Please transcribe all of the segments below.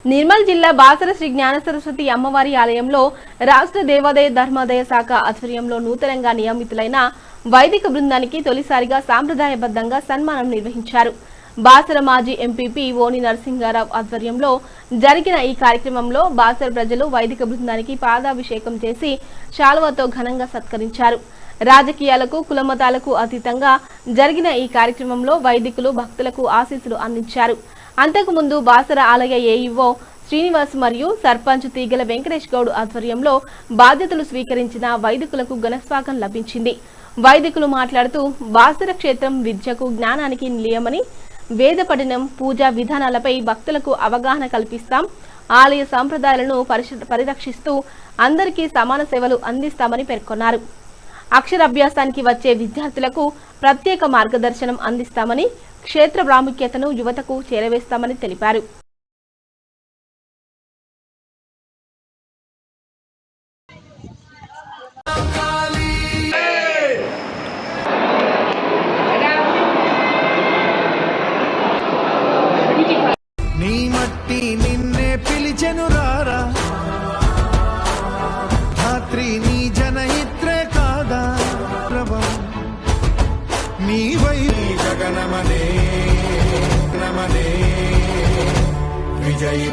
నిర్మల్ జిల్లా బాసర శ్రీ జ్ఞాన సరస్వతి అమ్మవారి ఆలయంలో రాష్ట్ర దేవాదాయ ధర్మాదాయ శాఖ ఆధ్వర్యంలో నూతనంగా నియమితులైన వైదిక బృందానికి తొలిసారిగా సాంప్రదాయబద్ధంగా సన్మానం నిర్వహించారు. బాసర మాజీ ఎంపీపీ ఓని నరసింహారావు ఆధ్వర్యంలో జరిగిన ఈ కార్యక్రమంలో బాసర ప్రజలు వైదిక బృందానికి పాదాభిషేకం చేసి శాలువాతో ఘనంగా సత్కరించారు. రాజకీయాలకు కులమతాలకు అతీతంగా జరిగిన ఈ కార్యక్రమంలో వైదికులు భక్తులకు ఆశీస్సులు అందించారు. అంతకుముందు బాసర ఆలయ ఏఈఓ శ్రీనివాస్ మరియు సర్పంచ్ తీగల వెంకటేష్ గౌడ్ ఆధ్వర్యంలో బాధ్యతలు స్వీకరించిన వైదికులకు ఘనస్వాగతం లభించింది. వైదికులు మాట్లాడుతూ బాసర క్షేత్రం విద్యకు జ్ఞానానికి నిలయమని, వేద పఠనం పూజా విధానాలపై భక్తులకు అవగాహన కల్పిస్తాం, ఆలయ సంప్రదాయాలను పరిరక్షిస్తూ అందరికీ సమాన సేవలు అందిస్తామని పేర్కొన్నారు. అక్షరాభ్యాసానికి వచ్చే విద్యార్థులకు ప్రత్యేక మార్గదర్శనం అందిస్తామని, క్షేత్ర ప్రాముఖ్యతను యువతకు చేరవేస్తామని తెలిపారు. నీ మట్టి నిన్నే పిలిచెను రారా, ధాత్రి నీ జనహిత్రే కాదా, నీ వై గగనమనే నమనే విజయ్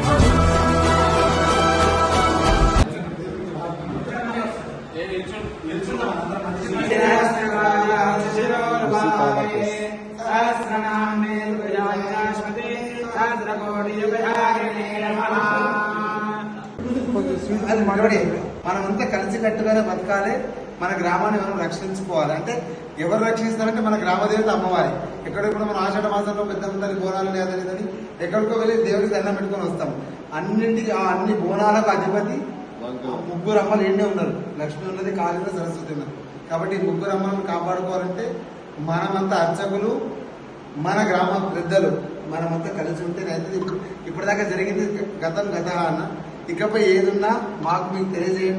అది మనబడి మనమంతా కలిసి కట్టుగానే బతకాలి. మన గ్రామాన్ని మనం రక్షించుకోవాలి. అంటే ఎవరు రక్షిస్తారంటే మన గ్రామదేవత అమ్మవారి. ఎక్కడికి కూడా మనం ఆషాఢ మాసంలో పెద్ద బోనాలు లేదని ఎక్కడికో వెళ్ళి దేవుడికి దండం పెట్టుకొని వస్తాం. అన్ని బోనాలకు అధిపతి ముగ్గురు అమ్మలు ఎండే ఉన్నారు. లక్ష్మి ఉన్నది, కాళీ ఉన్నది, సరస్వతి ఉన్నది. కాబట్టి ముగ్గురు అమ్మలను కాపాడుకోవాలంటే మనమంతా అర్చకులు, మన గ్రామ పెద్దలు మనమంతా కలిసి ఉంటేనైతే ఇప్పటిదాకా జరిగింది గతం అన్న. ఇకపై ఏదున్నా మాకు మీకు తెలియజేయండి.